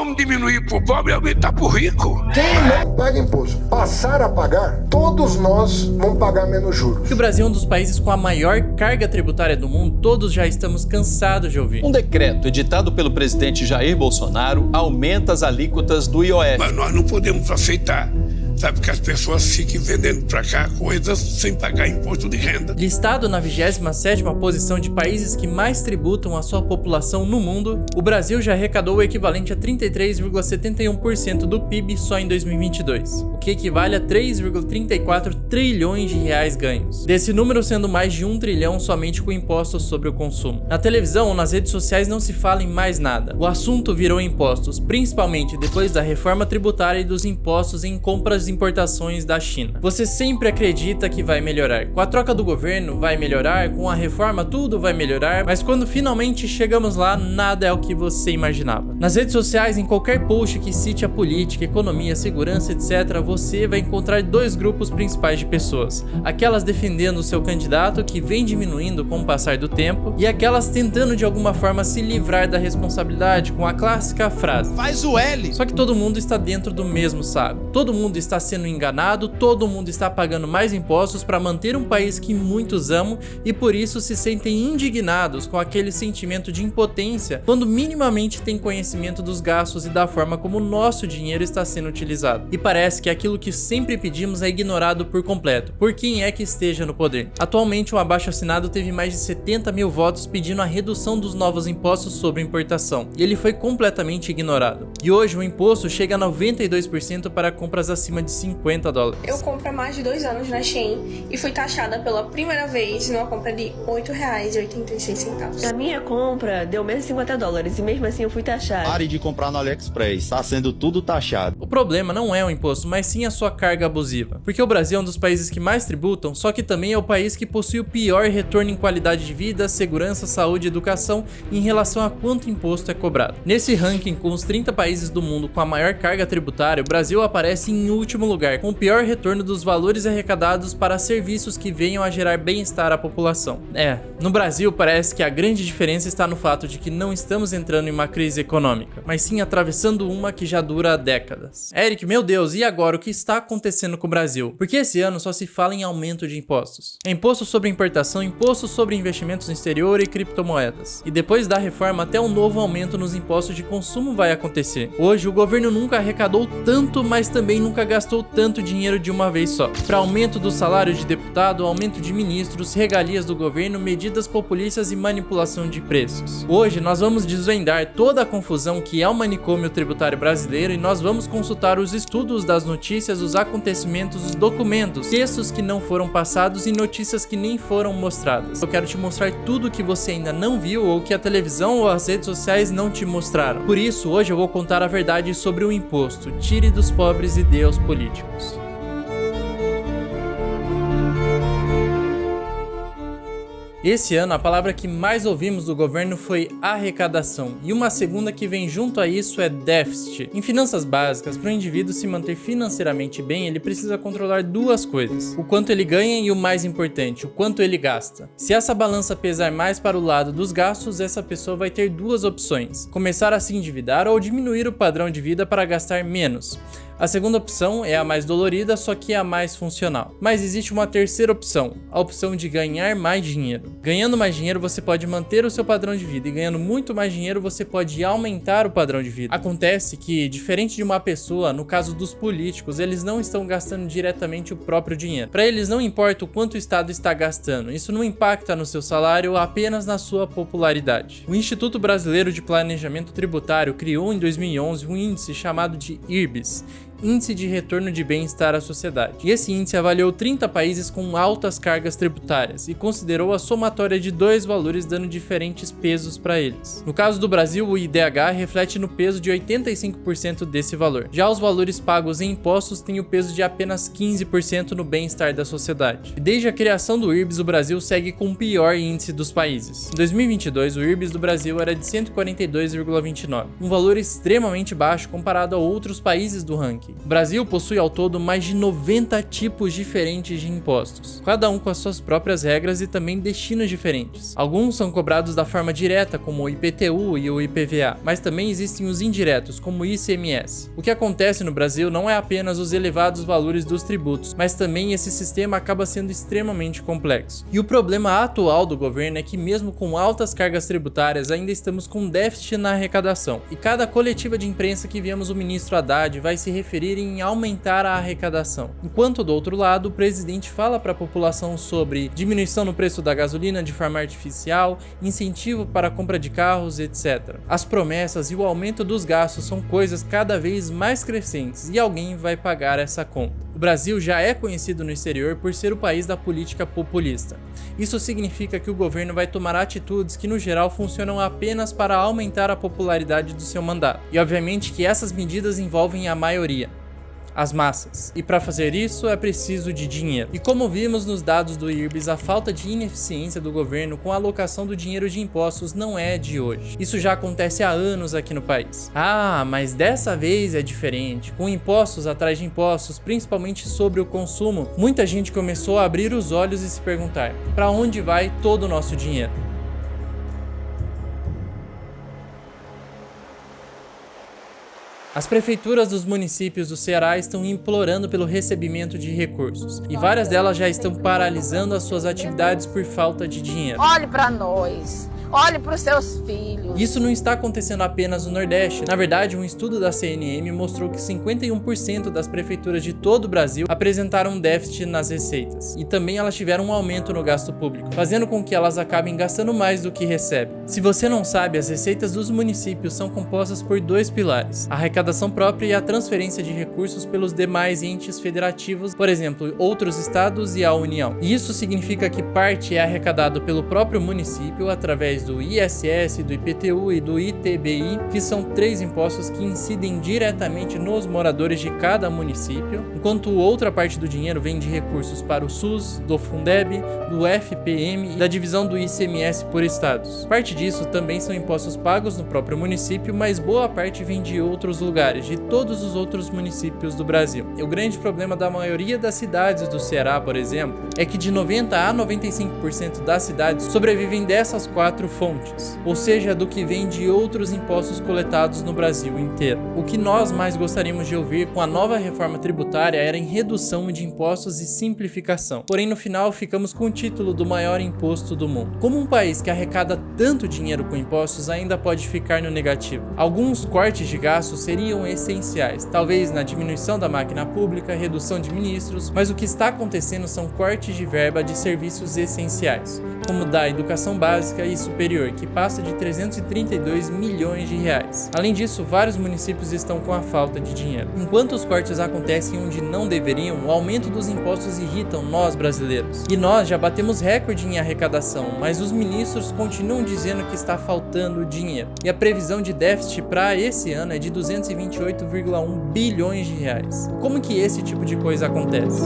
vamos diminuir pro pobre e aumentar pro rico. Quem não paga imposto passar a pagar, todos nós vamos pagar menos juros. Que o Brasil é um dos países com a maior carga tributária do mundo, todos já estamos cansados de ouvir. Um decreto editado pelo presidente Jair Bolsonaro aumenta as alíquotas do IOF. Mas nós não podemos aceitar, sabe, que as pessoas fiquem vendendo pra cá coisas sem pagar imposto de renda. Listado na 27ª posição de países que mais tributam a sua população no mundo, o Brasil já arrecadou o equivalente a 33,71% do PIB só em 2022, o que equivale a 3,34 trilhões de reais ganhos. Desse número sendo mais de 1 trilhão somente com impostos sobre o consumo. Na televisão ou nas redes sociais não se fala em mais nada. O assunto virou impostos, principalmente depois da reforma tributária e dos impostos em compras e importações da China. Você sempre acredita que vai melhorar. Com a troca do governo vai melhorar, com a reforma tudo vai melhorar, mas quando finalmente chegamos lá, nada é o que você imaginava. Nas redes sociais, em qualquer post que cite a política, economia, segurança, etc., você vai encontrar dois grupos principais de pessoas. Aquelas defendendo o seu candidato, que vem diminuindo com o passar do tempo, e aquelas tentando de alguma forma se livrar da responsabilidade com a clássica frase: faz o L. Só que todo mundo está dentro do mesmo saco. Todo mundo está sendo enganado, todo mundo está pagando mais impostos para manter um país que muitos amam e por isso se sentem indignados com aquele sentimento de impotência quando minimamente têm conhecimento dos gastos e da forma como o nosso dinheiro está sendo utilizado. E parece que aquilo que sempre pedimos é ignorado por completo, por quem é que esteja no poder. Atualmente, o abaixo-assinado teve mais de 70 mil votos pedindo a redução dos novos impostos sobre importação, e ele foi completamente ignorado. E hoje o imposto chega a 92% para compras acima de $50. Eu compro há mais de 2 anos na Shein e fui taxada pela primeira vez numa compra de R$8,86. A minha compra deu menos de $50 e mesmo assim eu fui taxada. Pare de comprar no AliExpress, está sendo tudo taxado. O problema não é o imposto, mas sim a sua carga abusiva. Porque o Brasil é um dos países que mais tributam, só que também é o país que possui o pior retorno em qualidade de vida, segurança, saúde e educação em relação a quanto imposto é cobrado. Nesse ranking, com os 30 países do mundo com a maior carga tributária, o Brasil aparece em último lugar, com o pior retorno dos valores arrecadados para serviços que venham a gerar bem-estar à população. No Brasil parece que a grande diferença está no fato de que não estamos entrando em uma crise econômica, mas sim atravessando uma que já dura há décadas. Eric, meu Deus, e agora o que está acontecendo com o Brasil? Porque esse ano só se fala em aumento de impostos. É imposto sobre importação, imposto sobre investimentos no exterior e criptomoedas. E depois da reforma, até um novo aumento nos impostos de consumo vai acontecer. Hoje, o governo nunca arrecadou tanto, mas também nunca gastou tanto dinheiro de uma vez só. Para aumento do salário de deputado, aumento de ministros, regalias do governo, medidas populistas e manipulação de preços. Hoje nós vamos desvendar toda a confusão que é o manicômio tributário brasileiro e nós vamos consultar os estudos das notícias, os acontecimentos, os documentos, textos que não foram passados e notícias que nem foram mostradas. Eu quero te mostrar tudo que você ainda não viu ou que a televisão ou as redes sociais não te mostraram. Por isso, hoje eu vou contar a verdade sobre o imposto. Tire dos pobres e dê aos políticos. Esse ano, a palavra que mais ouvimos do governo foi arrecadação, e uma segunda que vem junto a isso é déficit. Em finanças básicas, para o indivíduo se manter financeiramente bem, ele precisa controlar duas coisas: o quanto ele ganha e, o mais importante, o quanto ele gasta. Se essa balança pesar mais para o lado dos gastos, essa pessoa vai ter duas opções: começar a se endividar ou diminuir o padrão de vida para gastar menos. A segunda opção é a mais dolorida, só que é a mais funcional. Mas existe uma terceira opção, a opção de ganhar mais dinheiro. Ganhando mais dinheiro, você pode manter o seu padrão de vida, e ganhando muito mais dinheiro, você pode aumentar o padrão de vida. Acontece que, diferente de uma pessoa, no caso dos políticos, eles não estão gastando diretamente o próprio dinheiro. Para eles não importa o quanto o Estado está gastando, isso não impacta no seu salário, apenas na sua popularidade. O Instituto Brasileiro de Planejamento Tributário criou em 2011 um índice chamado de IRBS, Índice de Retorno de Bem-Estar à Sociedade. E esse índice avaliou 30 países com altas cargas tributárias e considerou a somatória de dois valores, dando diferentes pesos para eles. No caso do Brasil, o IDH reflete no peso de 85% desse valor. Já os valores pagos em impostos têm o peso de apenas 15% no bem-estar da sociedade. E desde a criação do IRBS, o Brasil segue com o pior índice dos países. Em 2022, o IRBS do Brasil era de 142,29, um valor extremamente baixo comparado a outros países do ranking. O Brasil possui ao todo mais de 90 tipos diferentes de impostos, cada um com as suas próprias regras e também destinos diferentes. Alguns são cobrados da forma direta, como o IPTU e o IPVA, mas também existem os indiretos, como o ICMS. O que acontece no Brasil não é apenas os elevados valores dos tributos, mas também esse sistema acaba sendo extremamente complexo. E o problema atual do governo é que mesmo com altas cargas tributárias, ainda estamos com déficit na arrecadação. E cada coletiva de imprensa que vemos o ministro Haddad vai se referir em aumentar a arrecadação. Enquanto do outro lado, o presidente fala para a população sobre diminuição no preço da gasolina de forma artificial, incentivo para a compra de carros, etc. As promessas e o aumento dos gastos são coisas cada vez mais crescentes e alguém vai pagar essa conta. O Brasil já é conhecido no exterior por ser o país da política populista. Isso significa que o governo vai tomar atitudes que no geral funcionam apenas para aumentar a popularidade do seu mandato. E obviamente que essas medidas envolvem a maioria, as massas. E para fazer isso é preciso de dinheiro. E como vimos nos dados do IRBS, a falta de ineficiência do governo com a alocação do dinheiro de impostos não é de hoje. Isso já acontece há anos aqui no país. Ah, mas dessa vez é diferente. Com impostos atrás de impostos, principalmente sobre o consumo, muita gente começou a abrir os olhos e se perguntar: para onde vai todo o nosso dinheiro? As prefeituras dos municípios do Ceará estão implorando pelo recebimento de recursos, e várias delas já estão paralisando as suas atividades por falta de dinheiro. Olhe para nós, olhe para os seus filhos. Isso não está acontecendo apenas no Nordeste. Na verdade, um estudo da CNM mostrou que 51% das prefeituras de todo o Brasil apresentaram um déficit nas receitas, e também elas tiveram um aumento no gasto público, fazendo com que elas acabem gastando mais do que recebem. Se você não sabe, as receitas dos municípios são compostas por dois pilares: a arrecadação própria e a transferência de recursos pelos demais entes federativos, por exemplo, outros estados e a União. E isso significa que parte é arrecadado pelo próprio município através do ISS, do IPTU e do ITBI, que são 3 impostos que incidem diretamente nos moradores de cada município, enquanto outra parte do dinheiro vem de recursos para o SUS, do Fundeb, do FPM e da divisão do ICMS por estados. Parte disso também são impostos pagos no próprio município, mas boa parte vem de outros lugares, de todos os outros municípios do Brasil. E o grande problema da maioria das cidades do Ceará, por exemplo, é que de 90 a 95% das cidades sobrevivem dessas 4 fontes, ou seja, do que vem de outros impostos coletados no Brasil inteiro. O que nós mais gostaríamos de ouvir com a nova reforma tributária era em redução de impostos e simplificação. Porém, no final, ficamos com o título do maior imposto do mundo. Como um país que arrecada tanto dinheiro com impostos ainda pode ficar no negativo? Alguns cortes de gastos seriam essenciais, talvez na diminuição da máquina pública, redução de ministros, mas o que está acontecendo são cortes de verba de serviços essenciais, como da educação básica e superior, que passa de 332 milhões de reais. Além disso, vários municípios estão com a falta de dinheiro. Enquanto os cortes acontecem onde não deveriam, o aumento dos impostos irritam nós brasileiros. E nós já batemos recorde em arrecadação, mas os ministros continuam dizendo que está faltando dinheiro. E a previsão de déficit para esse ano é de 228,1 bilhões de reais. Como que esse tipo de coisa acontece?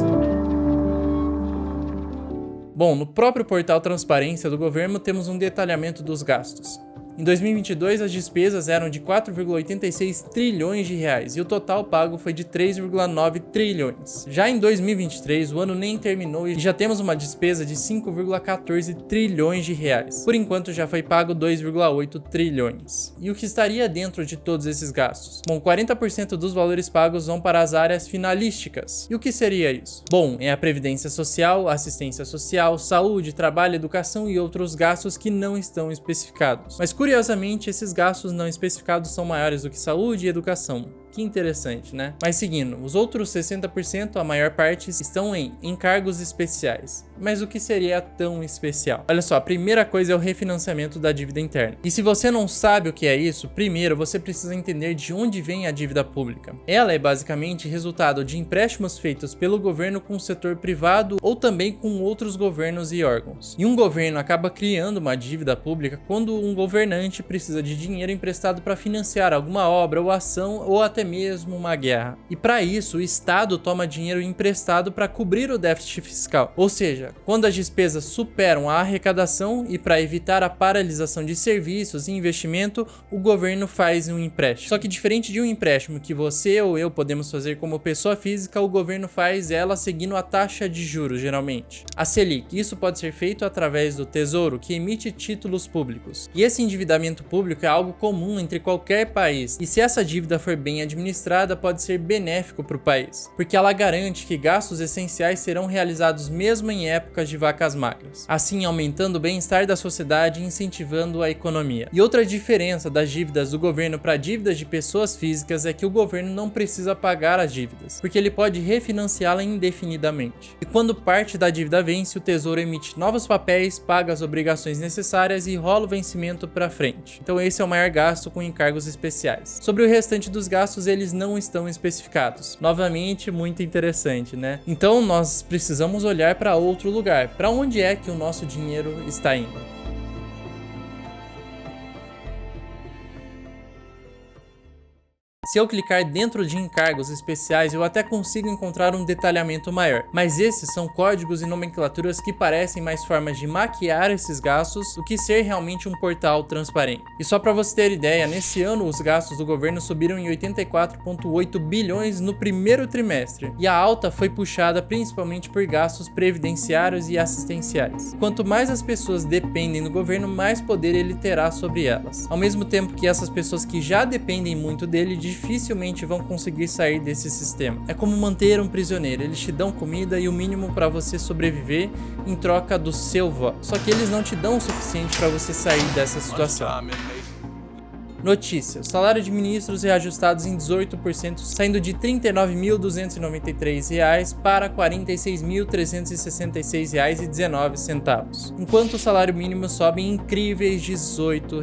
Bom, no próprio portal Transparência do governo temos um detalhamento dos gastos. Em 2022, as despesas eram de 4,86 trilhões de reais e o total pago foi de 3,9 trilhões. Já em 2023, o ano nem terminou e já temos uma despesa de 5,14 trilhões de reais. Por enquanto, já foi pago 2,8 trilhões. E o que estaria dentro de todos esses gastos? Bom, 40% dos valores pagos vão para as áreas finalísticas. E o que seria isso? Bom, é a previdência social, assistência social, saúde, trabalho, educação e outros gastos que não estão especificados. Mas curiosamente, esses gastos não especificados são maiores do que saúde e educação. Que interessante, né? Mas seguindo, os outros 60%, a maior parte, estão em encargos especiais. Mas o que seria tão especial? Olha só, a primeira coisa é o refinanciamento da dívida interna. E se você não sabe o que é isso, primeiro você precisa entender de onde vem a dívida pública. Ela é basicamente resultado de empréstimos feitos pelo governo com o setor privado ou também com outros governos e órgãos. E um governo acaba criando uma dívida pública quando um governante precisa de dinheiro emprestado para financiar alguma obra ou ação ou até até mesmo uma guerra. E para isso, o Estado toma dinheiro emprestado para cobrir o déficit fiscal. Ou seja, quando as despesas superam a arrecadação e para evitar a paralisação de serviços e investimento, o governo faz um empréstimo. Só que diferente de um empréstimo que você ou eu podemos fazer como pessoa física, o governo faz ela seguindo a taxa de juros, geralmente. A Selic, isso pode ser feito através do Tesouro, que emite títulos públicos. E esse endividamento público é algo comum entre qualquer país. E se essa dívida for bem administrada, pode ser benéfico para o país, porque ela garante que gastos essenciais serão realizados mesmo em épocas de vacas magras, assim aumentando o bem-estar da sociedade e incentivando a economia. E outra diferença das dívidas do governo para dívidas de pessoas físicas é que o governo não precisa pagar as dívidas, porque ele pode refinanciá-la indefinidamente. E quando parte da dívida vence, o Tesouro emite novos papéis, paga as obrigações necessárias e rola o vencimento para frente. Então esse é o maior gasto com encargos especiais. Sobre o restante dos gastos, eles não estão especificados. Novamente, muito interessante, né? Então nós precisamos olhar para outro lugar. Para onde é que o nosso dinheiro está indo? Se eu clicar dentro de encargos especiais, eu até consigo encontrar um detalhamento maior, mas esses são códigos e nomenclaturas que parecem mais formas de maquiar esses gastos do que ser realmente um portal transparente. E só para você ter ideia, nesse ano os gastos do governo subiram em 84,8 bilhões no primeiro trimestre, e a alta foi puxada principalmente por gastos previdenciários e assistenciais. Quanto mais as pessoas dependem do governo, mais poder ele terá sobre elas, ao mesmo tempo que essas pessoas que já dependem muito dele dificilmente vão conseguir sair desse sistema. É como manter um prisioneiro, eles te dão comida e o mínimo para você sobreviver em troca do seu voto. Só que eles não te dão o suficiente para você sair dessa situação. Notícia: o salário de ministros reajustados em 18%, saindo de R$ 39.293 para R$ 46.366,19, enquanto o salário mínimo sobe em incríveis R$ 18.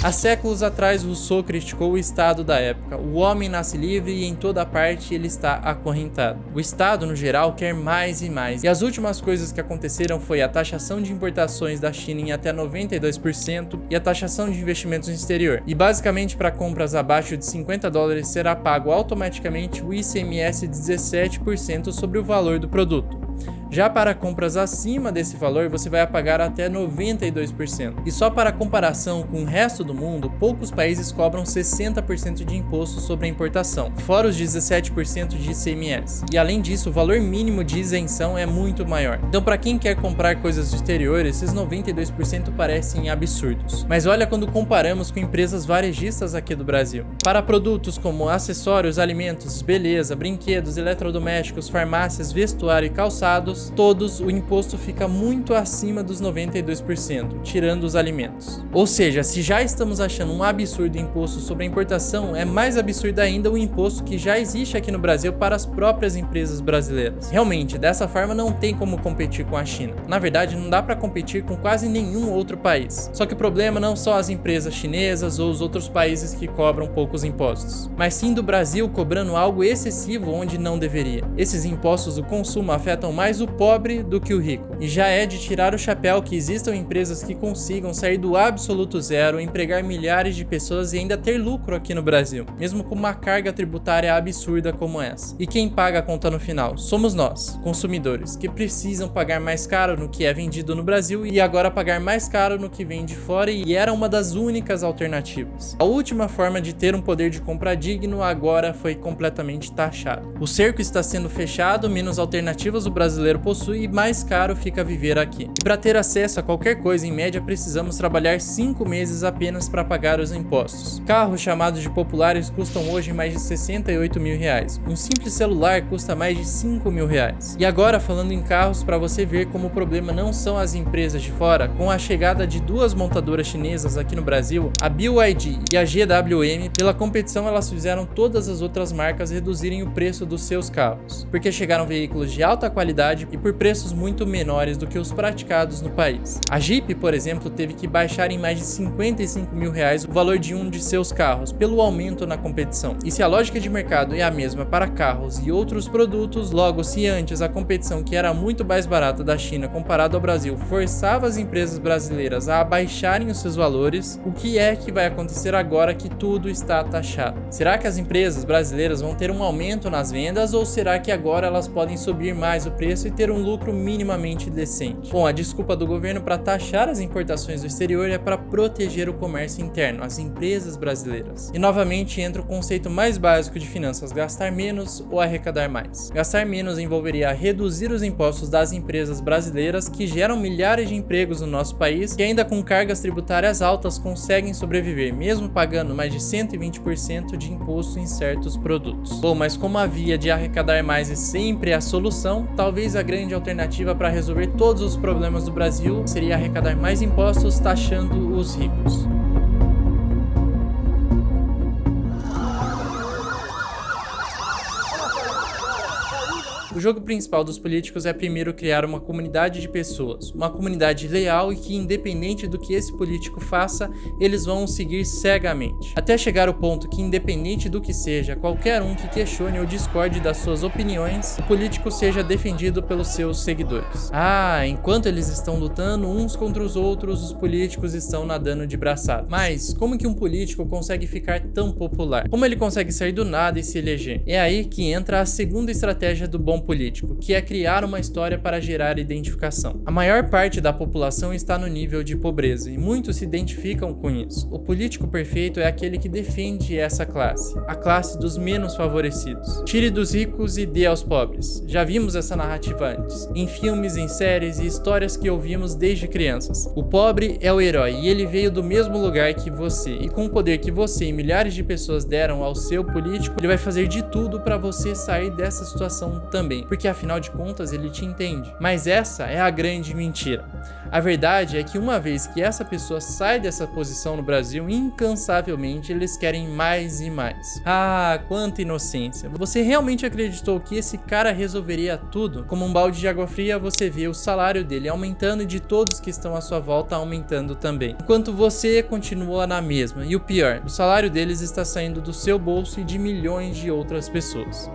Há séculos atrás, Rousseau criticou o Estado da época. O homem nasce livre e em toda parte ele está acorrentado. O Estado, no geral, quer mais e mais. E as últimas coisas que aconteceram foi a taxação de importações da China em até 92% e a taxação de investimentos no exterior. E basicamente, para compras abaixo de $50 será pago automaticamente o ICMS de 17% sobre o valor do produto. Já para compras acima desse valor, você vai pagar até 92%. E só para comparação com o resto do mundo, poucos países cobram 60% de imposto sobre a importação, fora os 17% de ICMS. E além disso, o valor mínimo de isenção é muito maior. Então, para quem quer comprar coisas do exterior, esses 92% parecem absurdos. Mas olha quando comparamos com empresas varejistas aqui do Brasil. Para produtos como acessórios, alimentos, beleza, brinquedos, eletrodomésticos, farmácias, vestuário e calçados, todos o imposto fica muito acima dos 92%, tirando os alimentos. Ou seja, se já estamos achando um absurdo o imposto sobre a importação, é mais absurdo ainda o imposto que já existe aqui no Brasil para as próprias empresas brasileiras. Realmente, dessa forma não tem como competir com a China. Na verdade, não dá para competir com quase nenhum outro país. Só que o problema não são as empresas chinesas ou os outros países que cobram poucos impostos, mas sim do Brasil cobrando algo excessivo onde não deveria. Esses impostos do consumo afetam mais o pobre do que o rico. E já é de tirar o chapéu que existam empresas que consigam sair do absoluto zero, empregar milhares de pessoas e ainda ter lucro aqui no Brasil, mesmo com uma carga tributária absurda como essa. E quem paga a conta no final? Somos nós, consumidores, que precisam pagar mais caro no que é vendido no Brasil e agora pagar mais caro no que vem de fora, e era uma das únicas alternativas. A última forma de ter um poder de compra digno agora foi completamente taxado. O cerco está sendo fechado, menos alternativas o brasileiro possui e mais caro fica viver aqui. E para ter acesso a qualquer coisa, em média, precisamos trabalhar 5 meses apenas para pagar os impostos. Carros chamados de populares custam hoje mais de 68 mil reais. Um simples celular custa mais de 5 mil reais. E agora, falando em carros, para você ver como o problema não são as empresas de fora, com a chegada de duas montadoras chinesas aqui no Brasil, a BYD e a GWM, pela competição elas fizeram todas as outras marcas reduzirem o preço dos seus carros, porque chegaram veículos de alta qualidade e por preços muito menores do que os praticados no país. A Jeep, por exemplo, teve que baixar em mais de 55 mil reais o valor de um de seus carros pelo aumento na competição. E se a lógica de mercado é a mesma para carros e outros produtos, logo se antes a competição, que era muito mais barata da China comparado ao Brasil, forçava as empresas brasileiras a abaixarem os seus valores, o que é que vai acontecer agora que tudo está taxado? Será que as empresas brasileiras vão ter um aumento nas vendas ou será que agora elas podem subir mais o preço e ter um lucro minimamente decente? Bom, a desculpa do governo para taxar as importações do exterior é para proteger o comércio interno, as empresas brasileiras. E novamente entra o conceito mais básico de finanças: gastar menos ou arrecadar mais. Gastar menos envolveria reduzir os impostos das empresas brasileiras que geram milhares de empregos no nosso país, que ainda com cargas tributárias altas conseguem sobreviver, mesmo pagando mais de 120% de imposto em certos produtos. Bom, mas como a via de arrecadar mais é sempre a solução, talvez a grande alternativa para resolver todos os problemas do Brasil seria arrecadar mais impostos taxando os ricos. O jogo principal dos políticos é primeiro criar uma comunidade de pessoas, uma comunidade leal e que, independente do que esse político faça, eles vão o seguir cegamente. Até chegar ao ponto que, independente do que seja, qualquer um que questione ou discorde das suas opiniões, o político seja defendido pelos seus seguidores. Enquanto eles estão lutando uns contra os outros, os políticos estão nadando de braçada. Mas como que um político consegue ficar tão popular? Como ele consegue sair do nada e se eleger? É aí que entra a segunda estratégia do bom político, que é criar uma história para gerar identificação. A maior parte da população está no nível de pobreza e muitos se identificam com isso. O político perfeito é aquele que defende essa classe, a classe dos menos favorecidos. Tire dos ricos e dê aos pobres. Já vimos essa narrativa antes, em filmes, em séries e histórias que ouvimos desde crianças. O pobre é o herói e ele veio do mesmo lugar que você, e com o poder que você e milhares de pessoas deram ao seu político, ele vai fazer de tudo para você sair dessa situação também, porque afinal de contas ele te entende. Mas essa é a grande mentira. A verdade é que uma vez que essa pessoa sai dessa posição no Brasil, incansavelmente eles querem mais e mais. Quanta inocência! Você realmente acreditou que esse cara resolveria tudo? Como um balde de água fria, você vê o salário dele aumentando e de todos que estão à sua volta aumentando também, enquanto você continua na mesma. E o pior, o salário deles está saindo do seu bolso e de milhões de outras pessoas.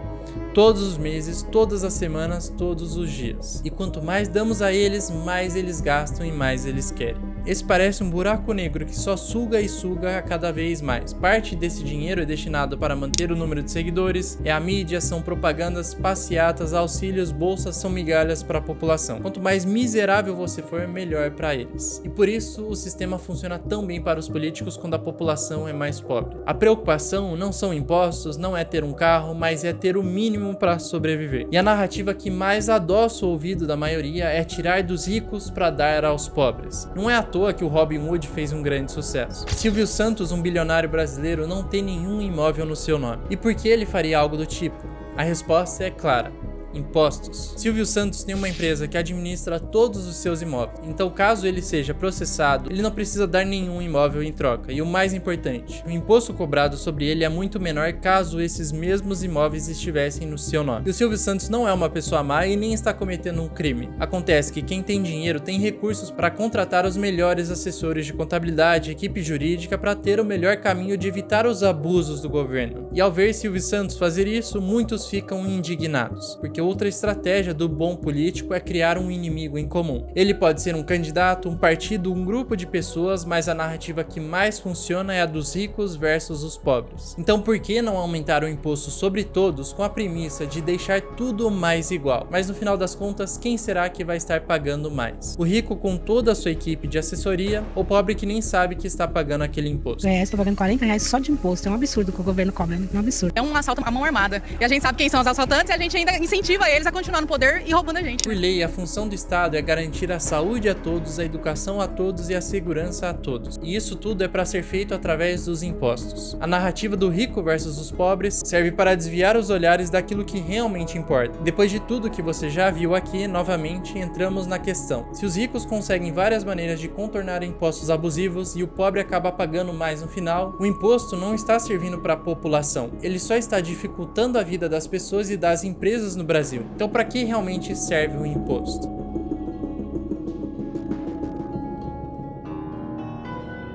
Todos os meses, todas as semanas, todos os dias. E quanto mais damos a eles, mais eles gastam e mais eles querem. Esse parece um buraco negro que só suga e suga a cada vez mais. Parte desse dinheiro é destinado para manter o número de seguidores, é a mídia, são propagandas, passeatas, auxílios, bolsas, são migalhas para a população. Quanto mais miserável você for, melhor para eles. E por isso o sistema funciona tão bem para os políticos quando a população é mais pobre. A preocupação não são impostos, não é ter um carro, mas é ter o mínimo para sobreviver. E a narrativa que mais adoça o ouvido da maioria é tirar dos ricos para dar aos pobres. Não é à toa que o Robin Hood fez um grande sucesso. Silvio Santos, um bilionário brasileiro, não tem nenhum imóvel no seu nome. E por que ele faria algo do tipo? A resposta é clara: impostos. Silvio Santos tem uma empresa que administra todos os seus imóveis, então caso ele seja processado, ele não precisa dar nenhum imóvel em troca. E o mais importante, o imposto cobrado sobre ele é muito menor caso esses mesmos imóveis estivessem no seu nome. E o Silvio Santos não é uma pessoa má e nem está cometendo um crime. Acontece que quem tem dinheiro tem recursos para contratar os melhores assessores de contabilidade, equipe jurídica, para ter o melhor caminho de evitar os abusos do governo. E ao ver Silvio Santos fazer isso, muitos ficam indignados, porque outra estratégia do bom político é criar um inimigo em comum. Ele pode ser um candidato, um partido, um grupo de pessoas, mas a narrativa que mais funciona é a dos ricos versus os pobres. Então por que não aumentar o imposto sobre todos com a premissa de deixar tudo mais igual? Mas no final das contas, quem será que vai estar pagando mais? O rico com toda a sua equipe de assessoria ou o pobre que nem sabe que está pagando aquele imposto? Estou pagando R$40 só de imposto. É um absurdo que o governo cobra, é um absurdo. É um assalto à mão armada. E a gente sabe quem são os assaltantes e a gente ainda incentiva eles a continuar no poder e roubando a gente. Por lei, a função do Estado é garantir a saúde a todos, a educação a todos e a segurança a todos. E isso tudo é para ser feito através dos impostos. A narrativa do rico versus os pobres serve para desviar os olhares daquilo que realmente importa. Depois de tudo que você já viu aqui, novamente entramos na questão. Se os ricos conseguem várias maneiras de contornar impostos abusivos e o pobre acaba pagando mais no final, o imposto não está servindo para a população. Ele só está dificultando a vida das pessoas e das empresas no Brasil. Brasil. Então, para que realmente serve o imposto?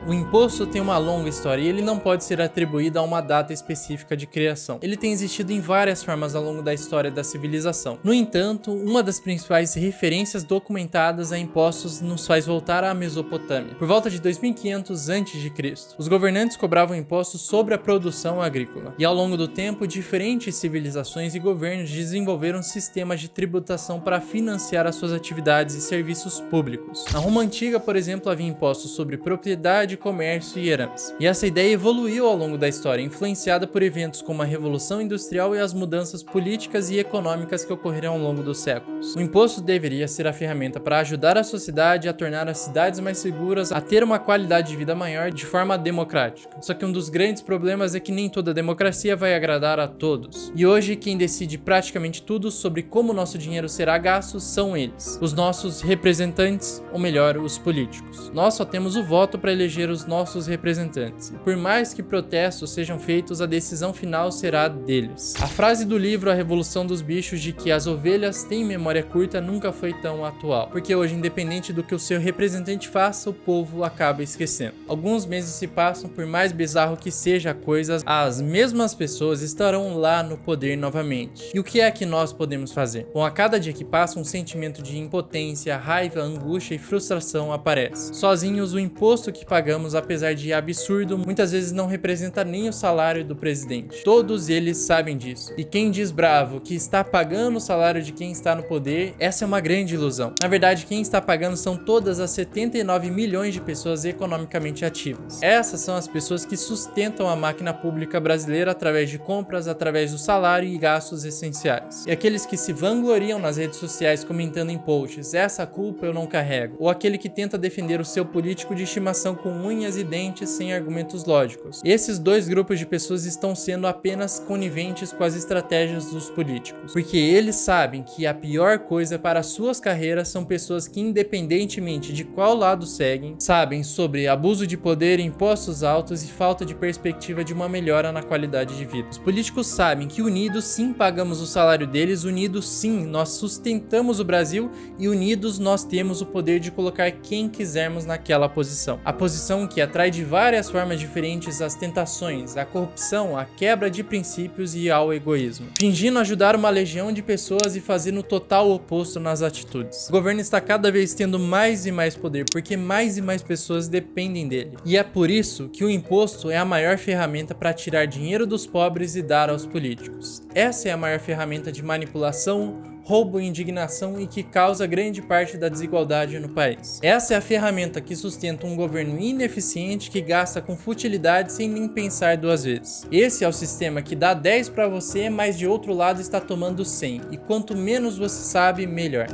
O imposto tem uma longa história e ele não pode ser atribuído a uma data específica de criação. Ele tem existido em várias formas ao longo da história da civilização. No entanto, uma das principais referências documentadas a impostos nos faz voltar à Mesopotâmia. Por volta de 2500 a.C., os governantes cobravam impostos sobre a produção agrícola. E ao longo do tempo, diferentes civilizações e governos desenvolveram sistemas de tributação para financiar as suas atividades e serviços públicos. Na Roma Antiga, por exemplo, havia impostos sobre propriedade, comércio e herança. E essa ideia evoluiu ao longo da história, influenciada por eventos como a Revolução Industrial e as mudanças políticas e econômicas que ocorreram ao longo dos séculos. O imposto deveria ser a ferramenta para ajudar a sociedade a tornar as cidades mais seguras, a ter uma qualidade de vida maior de forma democrática. Só que um dos grandes problemas é que nem toda democracia vai agradar a todos. E hoje quem decide praticamente tudo sobre como nosso dinheiro será gasto são eles, os nossos representantes, ou melhor, os políticos. Nós só temos o voto para eleger os nossos representantes, e por mais que protestos sejam feitos, a decisão final será deles. A frase do livro A Revolução dos Bichos de que as ovelhas têm memória curta nunca foi tão atual, porque hoje, independente do que o seu representante faça, o povo acaba esquecendo. Alguns meses se passam, por mais bizarro que seja a coisa, as mesmas pessoas estarão lá no poder novamente. E o que é que nós podemos fazer? Bom, a cada dia que passa, um sentimento de impotência, raiva, angústia e frustração aparece. Sozinhos, o imposto que pagamos, apesar de absurdo, muitas vezes não representa nem o salário do presidente. Todos eles sabem disso. E quem diz bravo que está pagando o salário de quem está no poder, essa é uma grande ilusão. Na verdade, quem está pagando são todas as 79 milhões de pessoas economicamente ativas. Essas são as pessoas que sustentam a máquina pública brasileira através de compras, através do salário e gastos essenciais. E aqueles que se vangloriam nas redes sociais comentando em posts, essa culpa eu não carrego. Ou aquele que tenta defender o seu político de estimação com unhas e dentes sem argumentos lógicos. Esses dois grupos de pessoas estão sendo apenas coniventes com as estratégias dos políticos, porque eles sabem que a pior coisa para suas carreiras são pessoas que, independentemente de qual lado seguem, sabem sobre abuso de poder, impostos altos e falta de perspectiva de uma melhora na qualidade de vida. Os políticos sabem que unidos sim pagamos o salário deles, unidos sim nós sustentamos o Brasil e unidos nós temos o poder de colocar quem quisermos naquela posição. A posição que atrai de várias formas diferentes as tentações, a corrupção, a quebra de princípios e ao egoísmo, fingindo ajudar uma legião de pessoas e fazendo o total oposto nas atitudes. O governo está cada vez tendo mais e mais poder, porque mais e mais pessoas dependem dele. E é por isso que o imposto é a maior ferramenta para tirar dinheiro dos pobres e dar aos políticos. Essa é a maior ferramenta de manipulação, roubo e indignação e que causa grande parte da desigualdade no país. Essa é a ferramenta que sustenta um governo ineficiente que gasta com futilidade sem nem pensar duas vezes. Esse é o sistema que dá 10 para você, mas de outro lado está tomando 100, e quanto menos você sabe, melhor.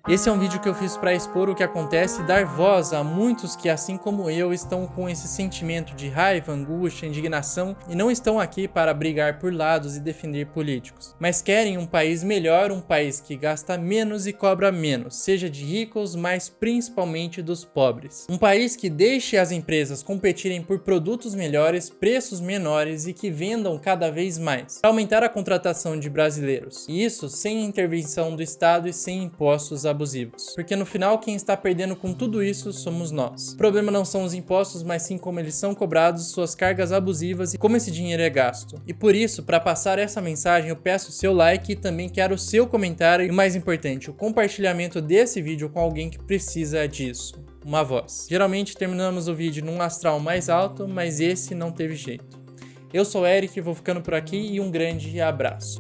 Esse é um vídeo que eu fiz para expor o que acontece e dar voz a muitos que, assim como eu, estão com esse sentimento de raiva, angústia, indignação e não estão aqui para brigar por lados e defender políticos, mas querem um país melhor, um país que gasta menos e cobra menos, seja de ricos, mas principalmente dos pobres. Um país que deixe as empresas competirem por produtos melhores, preços menores e que vendam cada vez mais, para aumentar a contratação de brasileiros. E isso sem intervenção do Estado e sem impostos abusivos. Porque no final quem está perdendo com tudo isso somos nós. O problema não são os impostos, mas sim como eles são cobrados, suas cargas abusivas e como esse dinheiro é gasto. E por isso, para passar essa mensagem, eu peço o seu like e também quero o seu comentário e o mais importante, o compartilhamento desse vídeo com alguém que precisa disso. Uma voz. Geralmente terminamos o vídeo num astral mais alto, mas esse não teve jeito. Eu sou o Eric, vou ficando por aqui e um grande abraço.